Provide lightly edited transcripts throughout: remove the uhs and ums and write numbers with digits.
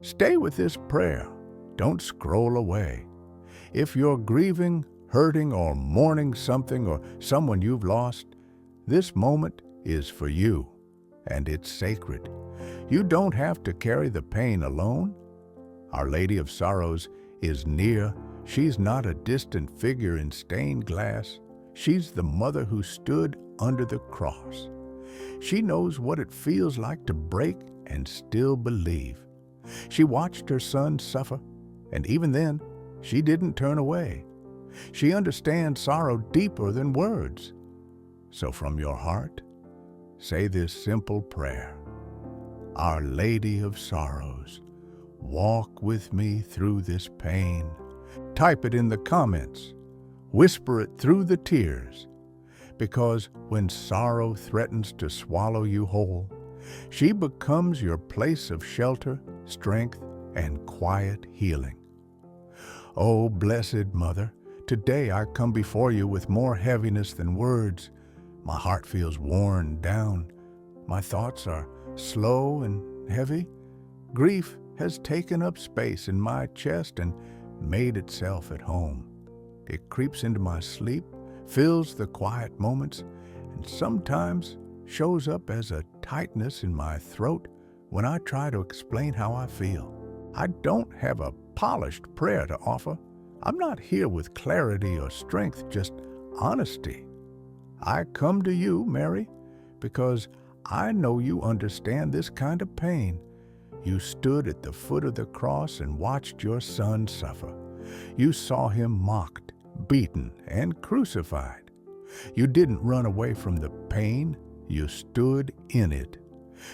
Stay with this prayer. Don't scroll away. If you're grieving, hurting, or mourning something or someone you've lost, this moment is for you, and it's sacred. You don't have to carry the pain alone. Our Lady of Sorrows is near. She's not a distant figure in stained glass. She's the mother who stood under the cross. She knows what it feels like to break and still believe. She watched her son suffer, and even then, she didn't turn away. She understands sorrow deeper than words. So from your heart, say this simple prayer. Our Lady of Sorrows, walk with me through this pain. Type it in the comments. Whisper it through the tears. Because when sorrow threatens to swallow you whole, she becomes your place of shelter, strength, and quiet healing. Oh, Blessed Mother, today I come before you with more heaviness than words. My heart feels worn down. My thoughts are slow and heavy. Grief has taken up space in my chest and made itself at home. It creeps into my sleep, fills the quiet moments, and sometimes shows up as a tightness in my throat when I try to explain how I feel. I don't have a polished prayer to offer. I'm not here with clarity or strength, just honesty. I come to you, Mary, because I know you understand this kind of pain. You stood at the foot of the cross and watched your son suffer. You saw him mocked, beaten, and crucified. You didn't run away from the pain. You stood in it.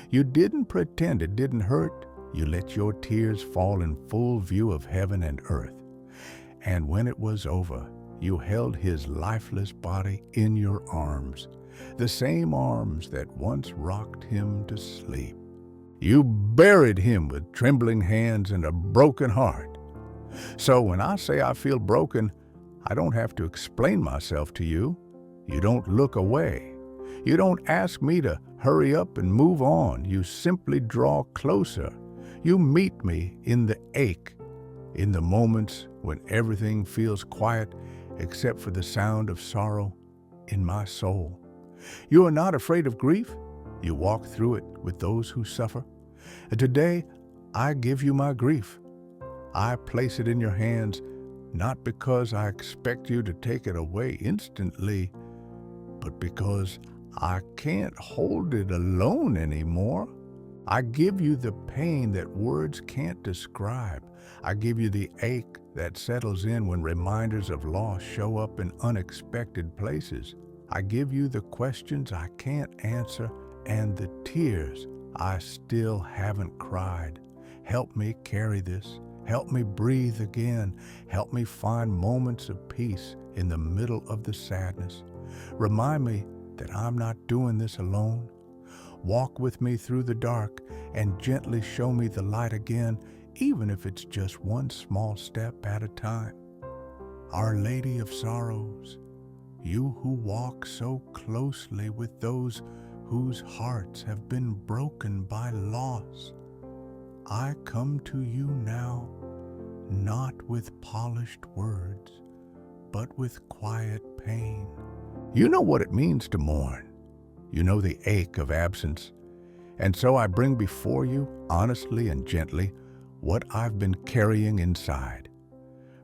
You didn't pretend it didn't hurt. You let your tears fall in full view of heaven and earth. And when it was over, you held his lifeless body in your arms, the same arms that once rocked him to sleep. You buried him with trembling hands and a broken heart. So when I say I feel broken, I don't have to explain myself to you. You don't look away. You don't ask me to hurry up and move on. You simply draw closer. You meet me in the ache, in the moments when everything feels quiet except for the sound of sorrow in my soul. You are not afraid of grief. You walk through it with those who suffer. And today, I give you my grief. I place it in your hands, not because I expect you to take it away instantly, but because I can't hold it alone anymore. I give you the pain that words can't describe. I give you the ache that settles in when reminders of loss show up in unexpected places. I give you the questions I can't answer and the tears I still haven't cried. Help me carry this. Help me breathe again. Help me find moments of peace in the middle of the sadness. Remind me that I'm not doing this alone. Walk with me through the dark and gently show me the light again, even if it's just one small step at a time. Our Lady of Sorrows, you who walk so closely with those whose hearts have been broken by loss, I come to you now, not with polished words, but with quiet pain. You know what it means to mourn. You know the ache of absence. And so I bring before you, honestly and gently, what I've been carrying inside.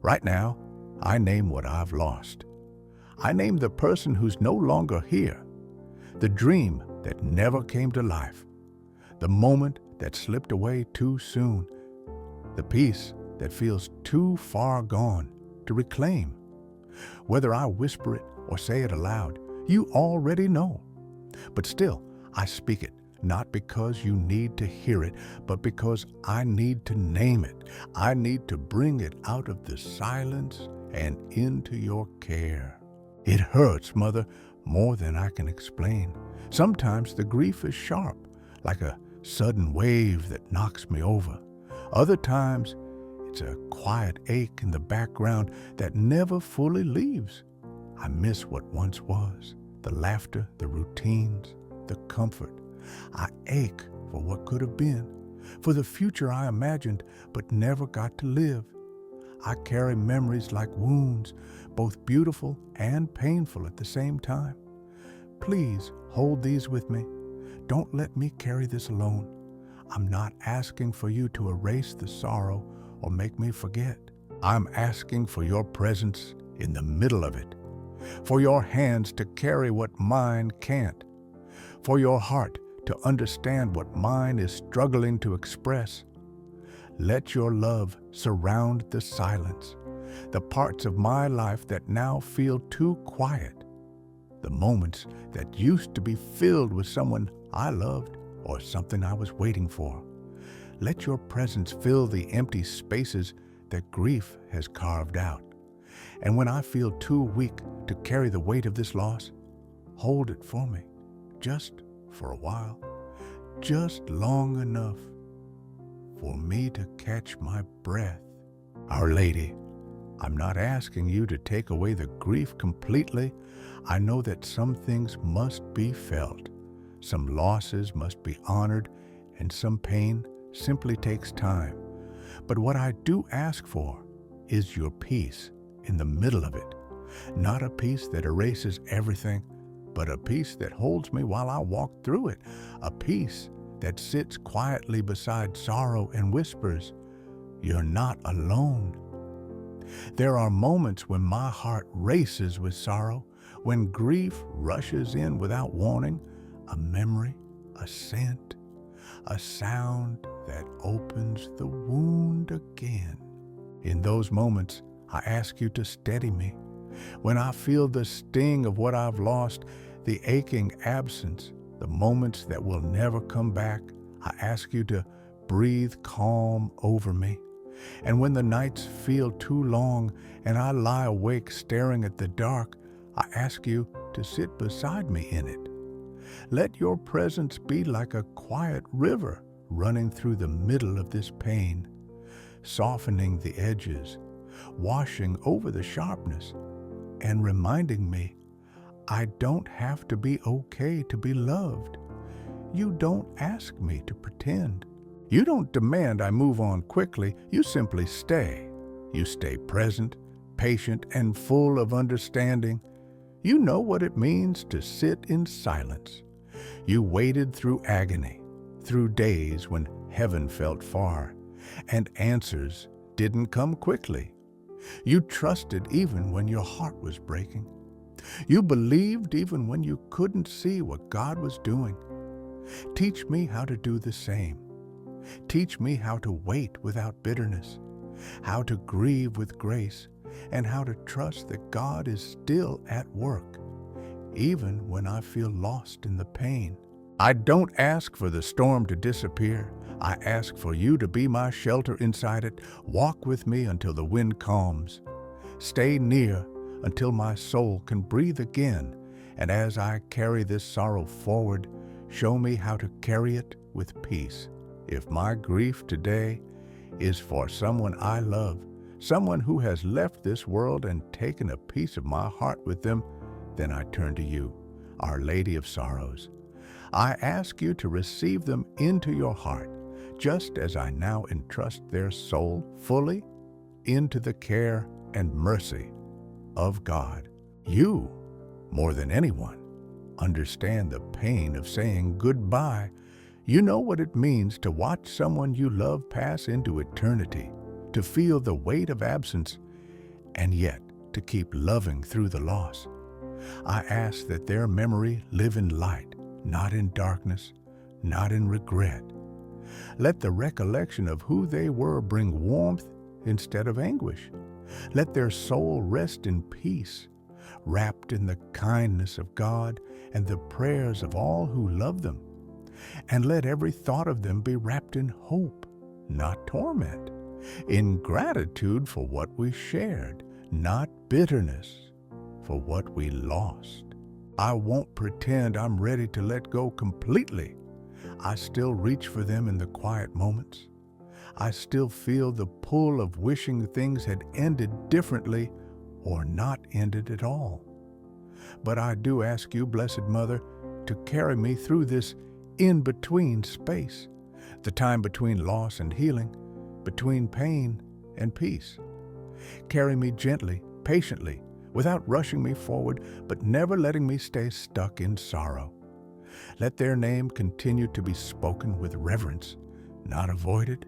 Right now, I name what I've lost. I name the person who's no longer here, the dream that never came to life, the moment that slipped away too soon, the peace that feels too far gone to reclaim. Whether I whisper it or say it aloud, you already know. But still, I speak it, not because you need to hear it, but because I need to name it. I need to bring it out of the silence and into your care. It hurts, Mother, more than I can explain. Sometimes the grief is sharp, like a sudden wave that knocks me over. Other times, it's a quiet ache in the background that never fully leaves. I miss what once was, the laughter, the routines, the comfort. I ache for what could have been, for the future I imagined but never got to live. I carry memories like wounds, both beautiful and painful at the same time. Please hold these with me. Don't let me carry this alone. I'm not asking for you to erase the sorrow or make me forget. I'm asking for your presence in the middle of it, for your hands to carry what mine can't, for your heart to understand what mine is struggling to express. Let your love surround the silence, the parts of my life that now feel too quiet, the moments that used to be filled with someone I loved or something I was waiting for. Let your presence fill the empty spaces that grief has carved out. And when I feel too weak to carry the weight of this loss, hold it for me, just for a while, just long enough for me to catch my breath. Our Lady, I'm not asking you to take away the grief completely. I know that some things must be felt, some losses must be honored, and some pain simply takes time. But what I do ask for is your peace in the middle of it. Not a peace that erases everything, but a peace that holds me while I walk through it. A peace that sits quietly beside sorrow and whispers, "You're not alone." There are moments when my heart races with sorrow, when grief rushes in without warning, a memory, a scent, a sound that opens the wound again. In those moments, I ask you to steady me. When I feel the sting of what I've lost, the aching absence, the moments that will never come back, I ask you to breathe calm over me. And when the nights feel too long and I lie awake staring at the dark, I ask you to sit beside me in it. Let your presence be like a quiet river running through the middle of this pain, softening the edges, washing over the sharpness, and reminding me I don't have to be okay to be loved. You don't ask me to pretend. You don't demand I move on quickly. You simply stay. You stay present, patient, and full of understanding. You know what it means to sit in silence. You waited through agony, through days when heaven felt far, and answers didn't come quickly. You trusted even when your heart was breaking. You believed even when you couldn't see what God was doing. Teach me how to do the same. Teach me how to wait without bitterness, how to grieve with grace, and how to trust that God is still at work, even when I feel lost in the pain. I don't ask for the storm to disappear. I ask for you to be my shelter inside it. Walk with me until the wind calms. Stay near until my soul can breathe again. And as I carry this sorrow forward, show me how to carry it with peace. If my grief today is for someone I love, someone who has left this world and taken a piece of my heart with them, then I turn to you, Our Lady of Sorrows. I ask you to receive them into your heart, just as I now entrust their soul fully into the care and mercy of God. You, more than anyone, understand the pain of saying goodbye. You know what it means to watch someone you love pass into eternity, to feel the weight of absence, and yet to keep loving through the loss. I ask that their memory live in light, not in darkness, not in regret. Let the recollection of who they were bring warmth instead of anguish. Let their soul rest in peace, wrapped in the kindness of God and the prayers of all who love them. And let every thought of them be wrapped in hope, not torment, in gratitude for what we shared, not bitterness for what we lost. I won't pretend I'm ready to let go completely. I still reach for them in the quiet moments. I still feel the pull of wishing things had ended differently or not ended at all. But I do ask you, Blessed Mother, to carry me through this in-between space, the time between loss and healing, between pain and peace. Carry me gently, patiently, without rushing me forward, but never letting me stay stuck in sorrow. Let their name continue to be spoken with reverence, not avoided,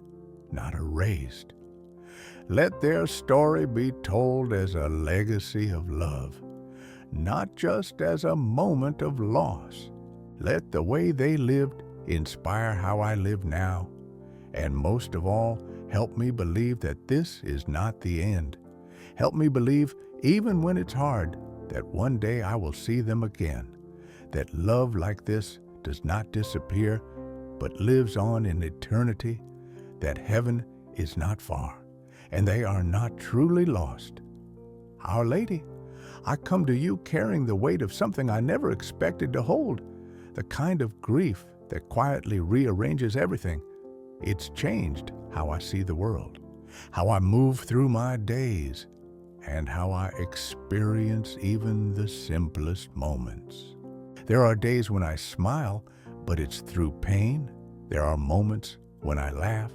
not erased. Let their story be told as a legacy of love, not just as a moment of loss. Let the way they lived inspire how I live now, and most of all, help me believe that this is not the end. Help me believe, even when it's hard, that one day I will see them again, that love like this does not disappear, but lives on in eternity, that heaven is not far, and they are not truly lost. Our Lady, I come to you carrying the weight of something I never expected to hold, the kind of grief that quietly rearranges everything. It's changed how I see the world, how I move through my days, and how I experience even the simplest moments. There are days when I smile, but it's through pain. There are moments when I laugh,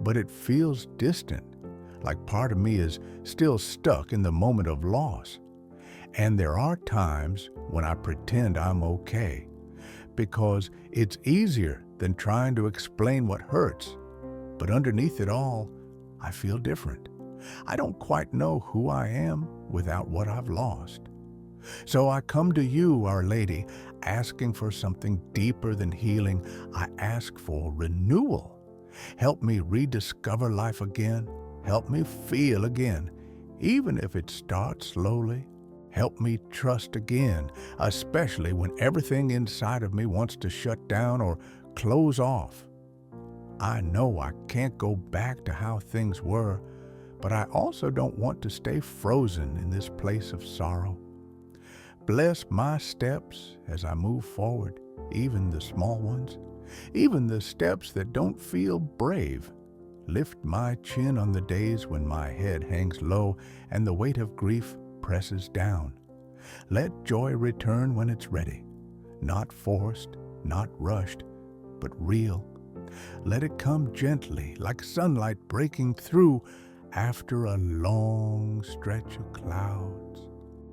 but it feels distant, like part of me is still stuck in the moment of loss. And there are times when I pretend I'm okay, because it's easier than trying to explain what hurts. But underneath it all, I feel different. I don't quite know who I am without what I've lost. So I come to you, Our Lady, asking for something deeper than healing. I ask for renewal. Help me rediscover life again. Help me feel again, even if it starts slowly. Help me trust again, especially when everything inside of me wants to shut down or close off. I know I can't go back to how things were, but I also don't want to stay frozen in this place of sorrow. Bless my steps as I move forward, even the small ones, even the steps that don't feel brave. Lift my chin on the days when my head hangs low and the weight of grief presses down. Let joy return when it's ready, not forced, not rushed, but real. Let it come gently, like sunlight breaking through after a long stretch of clouds.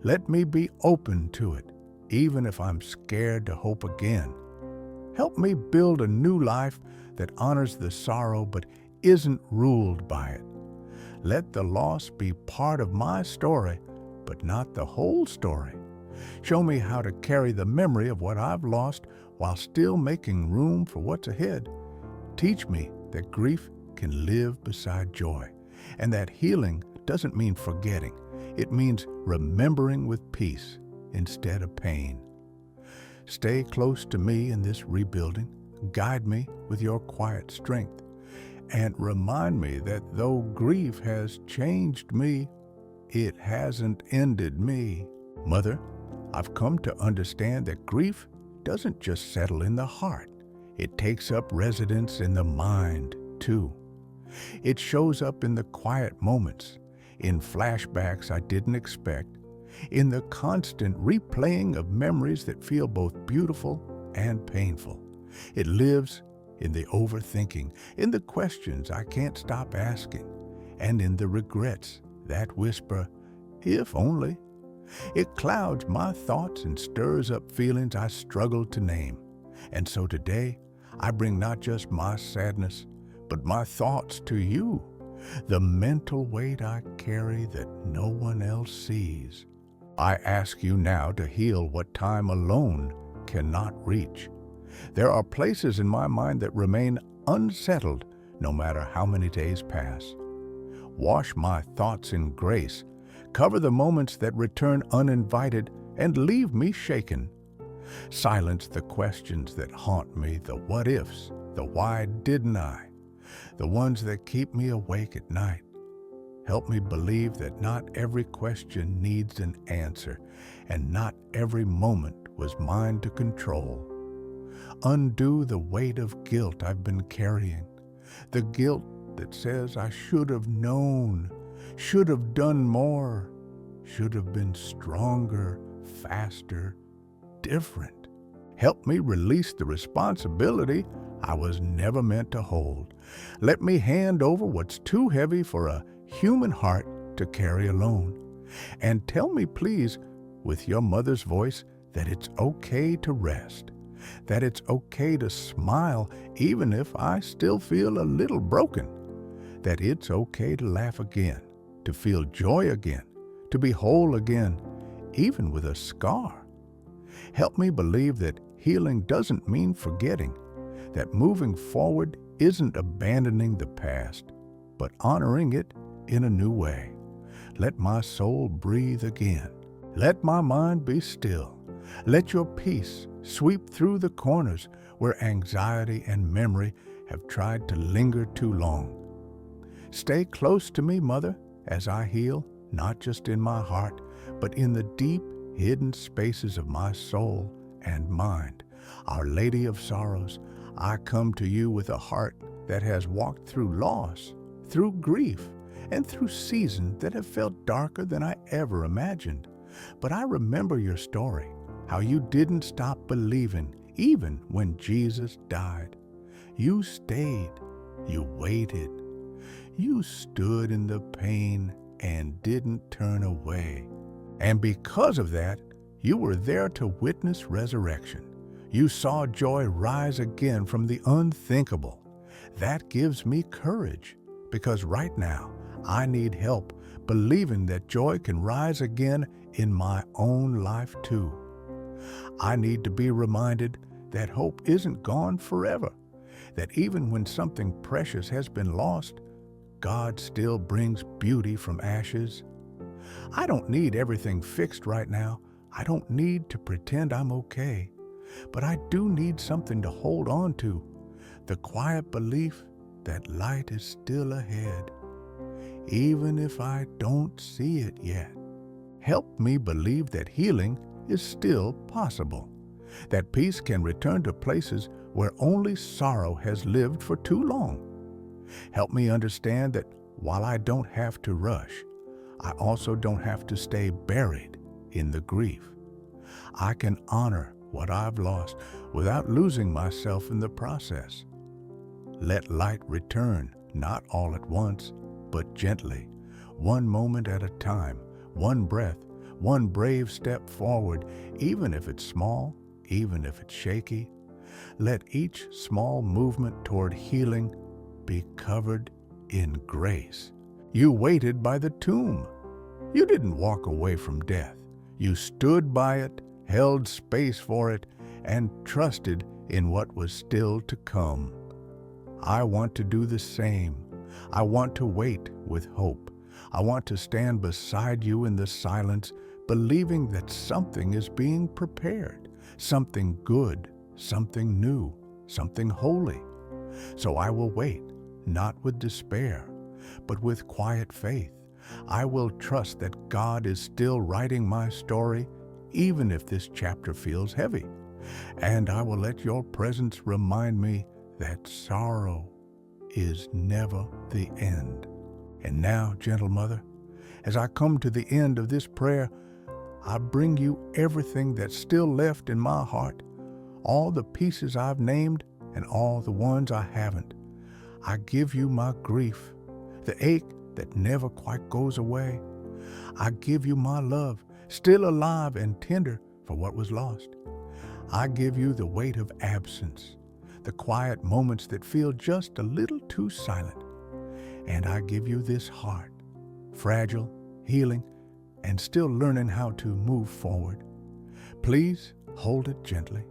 Let me be open to it, even if I'm scared to hope again. Help me build a new life that honors the sorrow but isn't ruled by it. Let the loss be part of my story, but not the whole story. Show me how to carry the memory of what I've lost while still making room for what's ahead. Teach me that grief can live beside joy, and that healing doesn't mean forgetting. It means remembering with peace instead of pain. Stay close to me in this rebuilding. Guide me with your quiet strength, and remind me that though grief has changed me, it hasn't ended me. Mother, I've come to understand that grief doesn't just settle in the heart. It takes up residence in the mind, too. It shows up in the quiet moments, in flashbacks I didn't expect, in the constant replaying of memories that feel both beautiful and painful. It lives in the overthinking, in the questions I can't stop asking, and in the regrets that whisper, "If only." It clouds my thoughts and stirs up feelings I struggle to name. And so today, I bring not just my sadness, but my thoughts to you, the mental weight I carry that no one else sees. I ask you now to heal what time alone cannot reach. There are places in my mind that remain unsettled no matter how many days pass. Wash my thoughts in grace, cover the moments that return uninvited, and leave me shaken. Silence the questions that haunt me, the what-ifs, the why didn't I, the ones that keep me awake at night. Help me believe that not every question needs an answer, and not every moment was mine to control. Undo the weight of guilt I've been carrying, the guilt that says I should have known, should have done more, should have been stronger, faster, different. Help me release the responsibility I was never meant to hold. Let me hand over what's too heavy for a human heart to carry alone. And tell me, please, with your mother's voice, that it's okay to rest, that it's okay to smile even if I still feel a little broken, that it's okay to laugh again, to feel joy again, to be whole again, even with a scar. Help me believe that healing doesn't mean forgetting, that moving forward isn't abandoning the past, but honoring it in a new way. Let my soul breathe again. Let my mind be still. Let your peace sweep through the corners where anxiety and memory have tried to linger too long. Stay close to me, Mother, as I heal, not just in my heart, but in the deep, hidden spaces of my soul and mind. Our Lady of Sorrows, I come to you with a heart that has walked through loss, through grief, and through seasons that have felt darker than I ever imagined. But I remember your story, how you didn't stop believing even when Jesus died. You stayed, you waited, you stood in the pain and didn't turn away. And because of that, you were there to witness resurrection. You saw joy rise again from the unthinkable. That gives me courage, because right now I need help believing that joy can rise again in my own life too. I need to be reminded that hope isn't gone forever, that even when something precious has been lost, God still brings beauty from ashes. I don't need everything fixed right now. I don't need to pretend I'm okay. But I do need something to hold on to, the quiet belief that light is still ahead, even if I don't see it yet. Help me believe that healing is still possible, that peace can return to places where only sorrow has lived for too long. Help me understand that while I don't have to rush, I also don't have to stay buried in the grief. I can honor what I've lost without losing myself in the process. Let light return, not all at once, but gently, one moment at a time, one breath, one brave step forward, even if it's small, even if it's shaky. Let each small movement toward healing be covered in grace. You waited by the tomb. You didn't walk away from death. You stood by it, held space for it, and trusted in what was still to come. I want to do the same. I want to wait with hope. I want to stand beside you in the silence, believing that something is being prepared, something good, something new, something holy. So I will wait, not with despair, but with quiet faith. I will trust that God is still writing my story, even if this chapter feels heavy. And I will let your presence remind me that sorrow is never the end. And now, gentle Mother, as I come to the end of this prayer, I bring you everything that's still left in my heart, all the pieces I've named and all the ones I haven't. I give you my grief, the ache that never quite goes away. I give you my love, still alive and tender for what was lost. I give you the weight of absence, the quiet moments that feel just a little too silent. And I give you this heart, fragile, healing, and still learning how to move forward. Please hold it gently.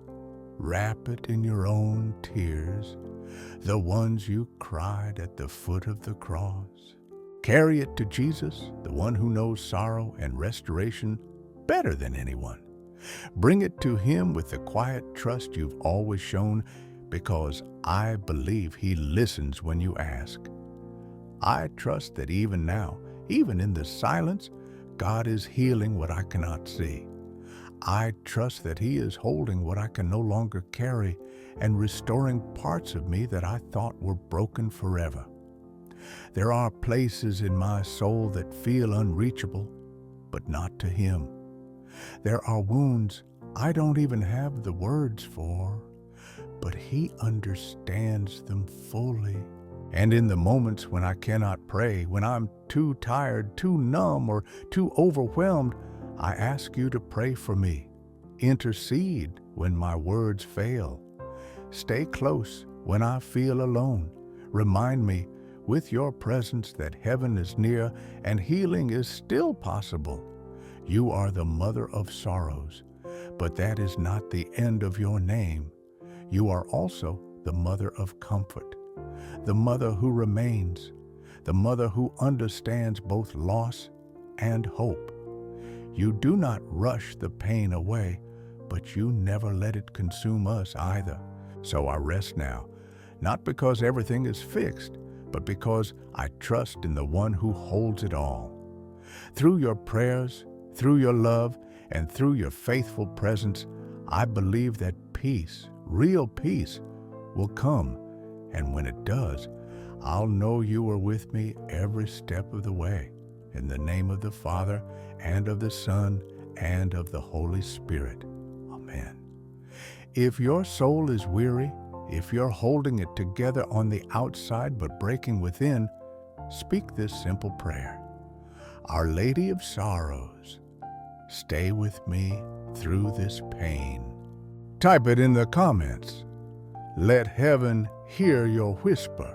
Wrap it in your own tears, the ones you cried at the foot of the cross. Carry it to Jesus, the one who knows sorrow and restoration better than anyone. Bring it to him with the quiet trust you've always shown, because I believe he listens when you ask. I trust that even now, even in the silence, God is healing what I cannot see. I trust that he is holding what I can no longer carry and restoring parts of me that I thought were broken forever. There are places in my soul that feel unreachable, but not to him. There are wounds I don't even have the words for, but He understands them fully. And in the moments when I cannot pray, when I'm too tired, too numb, or too overwhelmed, I ask you to pray for me. Intercede when my words fail. Stay close when I feel alone. Remind me with your presence that heaven is near and healing is still possible. You are the mother of sorrows, but that is not the end of your name. You are also the mother of comfort, the mother who remains, the mother who understands both loss and hope. You do not rush the pain away, but you never let it consume us either. So I rest now, not because everything is fixed, but because I trust in the one who holds it all. Through your prayers, through your love, and through your faithful presence, I believe that peace, real peace, will come. And when it does, I'll know you are with me every step of the way. In the name of the Father, and of the Son, and of the Holy Spirit. Amen. If your soul is weary, if you're holding it together on the outside but breaking within, speak this simple prayer. Our Lady of Sorrows, stay with me through this pain. Type it in the comments. Let heaven hear your whisper.